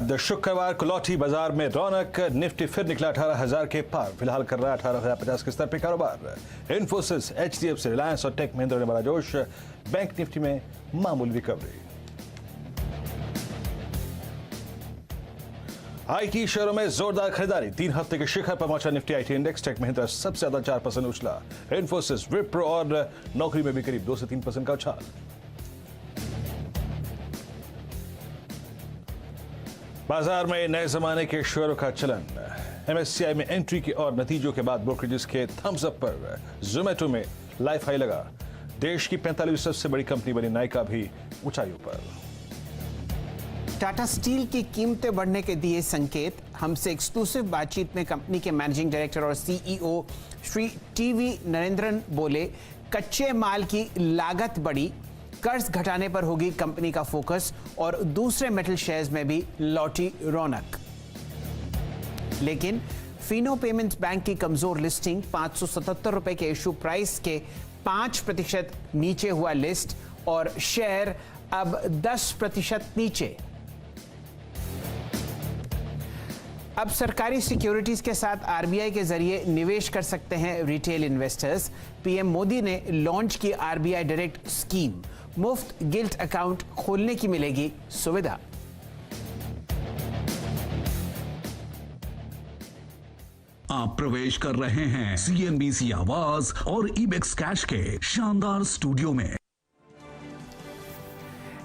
शुक्रवार को लौटी बाजार में रौनक। निफ्टी फिर निकला 18,000 के पार, फिलहाल कर रहा है 18,050 के स्तर पर कारोबार। इन्फोसिस, एचडीएफसी, रिलायंस और टेक महिंद्रा ने बड़ा जोश। बैंक निफ्टी में मामूली रिकवरी। आईटी शेयरों में जोरदार खरीदारी। 3 हफ्ते के शिखर पर पहुंचा Nifty IT index. Tech Mahindra सबसे ज्यादा 4% उछला। इन्फोसिस, विप्रो और नौकरी में भी करीब 2 से 3% का उछाल। बाजार में नए जमाने के शेयरों का चलन। एमएससीआई में एंट्री के और नतीजों के बाद ब्रोकरेजेस के थम्स अप पर जोमेटो में लाइफ हाई लगा। देश की 45वीं सबसे बड़ी कंपनी बनी नायका भी ऊंचाइयों पर। टाटा स्टील की कीमतें बढ़ने के दिए संकेत। हमसे एक्सक्लूसिव बातचीत में कंपनी के मैनेजिंग डायरेक्टर और सीईओ श्री टीवी नरेंद्रन बोले, कच्चे माल की लागत बढ़ी, कर्ज घटाने पर होगी कंपनी का फोकस और दूसरे मेटल शेयर्स में भी लौटी रौनक। लेकिन फिनो पेमेंट्स बैंक की कमजोर लिस्टिंग, 577 रुपए के इशू प्राइस के 5% नीचे हुआ लिस्ट और शेयर अब 10% नीचे। अब सरकारी सिक्योरिटीज के साथ आरबीआई के जरिए निवेश कर सकते हैं रिटेल इन्वेस्टर्स। पीएम मोदी ने लॉन्च की आरबीआई डायरेक्ट स्कीम। मुफ्त गिल्ट अकाउंट खोलने की मिलेगी सुविधा। आप प्रवेश कर रहे हैं सीएनबीसी आवाज और इबेक्स कैश के शानदार स्टूडियो में।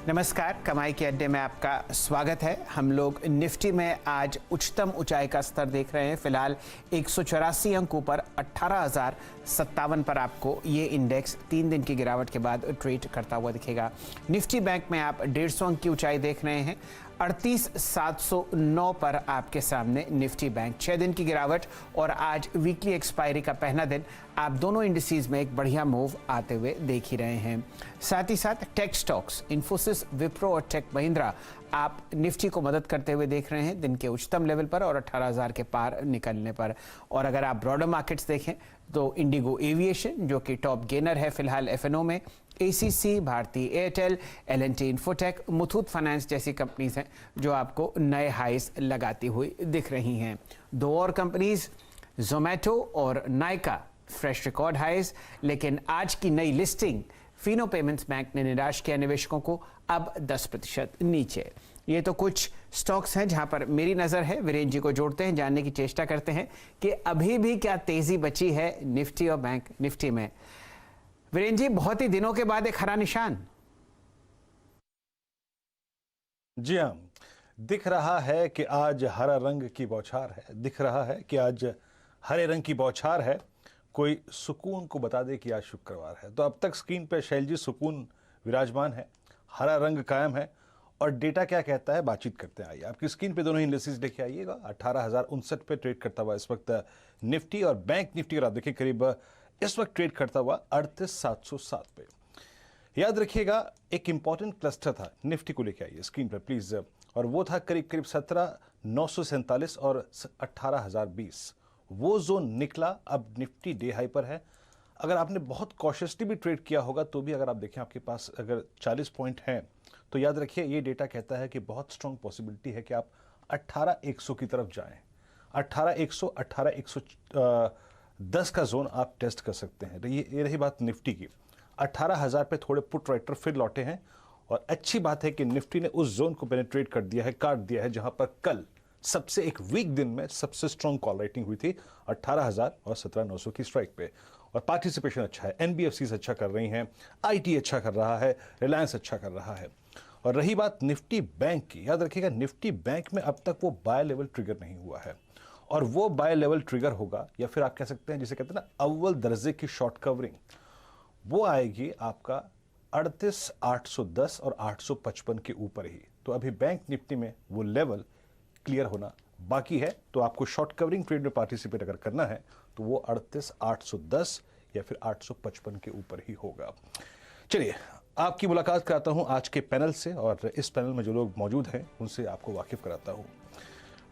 नमस्कार, कमाई के अड्डे में आपका स्वागत है। हम लोग निफ्टी में आज उच्चतम ऊंचाई का स्तर देख रहे हैं। फिलहाल 184 अंकों पर 18,057 पर आपको ये इंडेक्स 3 दिन की गिरावट के बाद ट्रेड करता हुआ दिखेगा। निफ्टी बैंक में आप 150 अंक की ऊंचाई देख रहे हैं। 38,709 पर आपके सामने निफ्टी बैंक। 6 दिन की गिरावट और आज वीकली एक्सपायरी का पहला दिन। आप दोनों इंडिसेस में एक बढ़िया मूव आते हुए देख ही रहे हैं। साथ ही साथ टेक स्टॉक्स, इन्फोसिस, विप्रो और टेक महिंद्रा आप निफ्टी को मदद करते हुए देख रहे हैं दिन के उच्चतम लेवल पर और 18,000 के पार निकलने पर। और अगर आप ब्रॉडर मार्केट्स देखें तो इंडिगो एविएशन जो कि टॉप गेनर है फिलहाल एफएनओ में, ACC, Bharti Airtel, LNT Infotech, Muthoot finance जैसी कंपनीज हैं जो आपको नए हाइस लगाती हुई दिख रही हैं। 2 और कंपनीज जोमेटो और नायका फ्रेश रिकॉर्ड हाइस। लेकिन आज की नई लिस्टिंग फिनो पेमेंट्स बैंक ने निराश किया निवेशकों को, अब 10% नीचे। ये तो कुछ स्टॉक्स हैं जहां पर मेरी नजर है। वीरेंद्र जी को जोड़ते हैं, जानने की चेष्टा करते हैं कि अभी भी क्या तेजी बची है निफ्टी और बैंक निफ्टी में। वीरेंद्र जी, बहुत ही दिनों के बाद एक हरा निशान। जी हाँ, दिख रहा है कि आज हरा रंग की बौछार है। दिख रहा है कि आज हरे रंग की बौछार है। कोई सुकून को बता दे कि आज शुक्रवार है। तो अब तक स्क्रीन पर शैलजी सुकून विराजमान है, हरा रंग कायम है। और डेटा क्या कहता है, बातचीत करते हैं। आइए आपकी स्क्रीन पे दोनों इंडेक्सेस देखे आइएगा। 18,059 पे ट्रेड करता हुआ इस वक्त निफ्टी और बैंक निफ्टी, और आप देखिए करीब इस वक्त ट्रेड करता हुआ 38,707 पे। याद रखिएगा एक इंपॉर्टेंट क्लस्टर था निफ्टी को, लेके आइए स्क्रीन पर प्लीज, और वो था करीब 17,947 और 18,020। वो जोन निकला, अब निफ्टी डे हाई पर है। अगर आपने बहुत कॉशियसली भी ट्रेड किया होगा तो भी अगर आप देखें आपके पास अगर 40 पॉइंट हैं तो याद रखिए ये डेटा कहता है कि बहुत स्ट्रॉन्ग पॉसिबिलिटी है कि आप 18,100 की तरफ जाएं। 18,100, 18,110 का जोन आप टेस्ट कर सकते हैं। ये रही बात निफ्टी की। 18,000 पे थोड़े पुट राइटर फिर लौटे हैं और अच्छी बात है कि निफ्टी ने उस जोन को पेनिट्रेट कर दिया है, काट दिया है, जहां पर कल सबसे एक वीक दिन में सबसे स्ट्रॉन्ग कॉल राइटिंग हुई थी 18,000 और 17,900 की स्ट्राइक पे। और पार्टिसिपेशन अच्छा है, एनबीएफसीज अच्छा कर रही हैं, आईटी अच्छा कर रहा है, रिलायंस अच्छा कर रहा है। और रही बात निफ्टी बैंक की, याद रखिएगा निफ्टी बैंक में अब तक वो बाय लेवल ट्रिगर नहीं हुआ है। और वो बाय लेवल ट्रिगर होगा, या फिर आप कह सकते हैं जिसे कहते हैं ना अव्वल दर्जे की शॉर्ट कवरिंग, वो आएगी आपका 38,810 और 855 के ऊपर ही। तो अभी बैंक निफ्टी में वो लेवल क्लियर होना बाकी है। तो आपको शॉर्ट कवरिंग ट्रेड में पार्टिसिपेट अगर करना है तो वो 38,810 या फिर 855 के ऊपर ही होगा। चलिए आपकी मुलाकात कराता हूं आज के पैनल से, और इस पैनल में जो लोग मौजूद हैं उनसे आपको वाकिफ कराता हूं।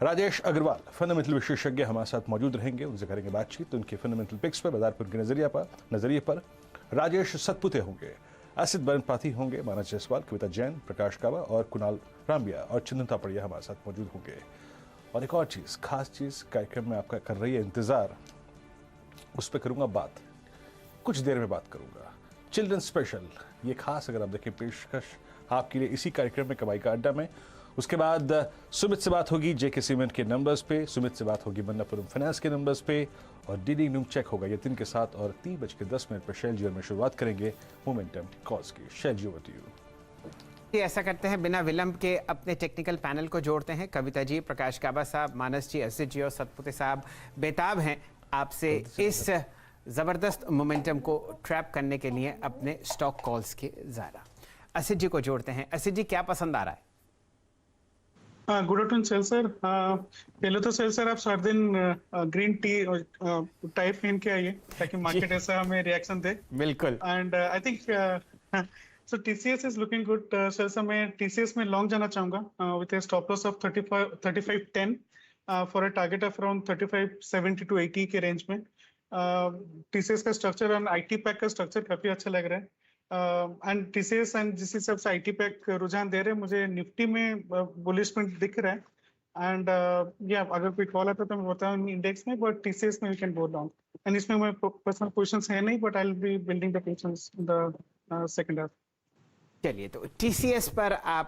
राजेश अग्रवाल फंडामेंटल विशेषज्ञ हमारे साथ मौजूद रहेंगे, उनसे करेंगे बातचीत उनके फंडामेंटल पिक्स पर, बाजार पर उनके नजरिए पर। राजेश सतपुते होंगे आसित बनपाती होंगे, माना जायसवाल, कविता जैन, प्रकाश कावा और कुणाल रामबिया और चंदन तापड़िया हमारे साथ मौजूद होंगे। और एक और चीज़, खास चीज़ कार्यक्रम में आपका कर रही है इंतज़ार, उस पर करूँगा बात, कुछ देर में बात करूँगा। चिल्ड्रन स्पेशल, ये खास अगर आप देखें पेशकश आपके लिए इसी कार्यक्रम में कमाई का अड्डा में। उसके बाद सुमित से बात होगी जेके सीमेंट के नंबर्स पे, सुमित से बात होगी मन्नापुरम फाइनेंस के नंबर्स पे, और डीडी न्यूम चेक होगा यतिन के साथ। और 3:10 पर शैल जी और में शुरुआत करेंगे मोमेंटम कॉल्स की। शैल जी, ओवर टू यू। ऐसा करते हैं, बिना विलंब के अपने टेक्निकल पैनल को जोड़ते हैं। कविता जी, प्रकाश काबा साहब, मानस जी, असित जी और सतपुते साहब बेताब हैं आपसे इस जबरदस्त मोमेंटम को ट्रैप करने के लिए अपने स्टॉक कॉल्स के ज़रा। असित जी को जोड़ते हैं। असित जी, क्या पसंद आ रहा है? गुड आफ्टरनून सेल सर। पहले तो सेल सर आप सारे दिन ग्रीन टी टाइप पहन के आइए ताकि मार्केट ऐसा हमें रिएक्शन दे। बिल्कुल। And I think so TCS is looking good. सेल सर मैं टीसीएस में लॉन्ग जाना चाहूंगा with a stop loss of 35.10 for a target of around 35.70 to 80 के रेंज में। टीसीएस का स्ट्रक्चर और आईटी पैक का स्ट्रक्चर काफी अच्छा लग रहा है। एंड टीसीएस एंड जिस हिसाब से आईटी पैक रुझान दे रहे हैं, मुझे निफ्टी में बुलिशमेंट दिख रहा है। एंड या अगर कोई कॉल आता तो मैं बताऊं इंडेक्स में, बट टीसीएस में we can go down. And इसमें मैं पर्सनल पोजीशंस है नहीं, but I will be building the positions in the second half. चलिए, तो टीसीएस पर आप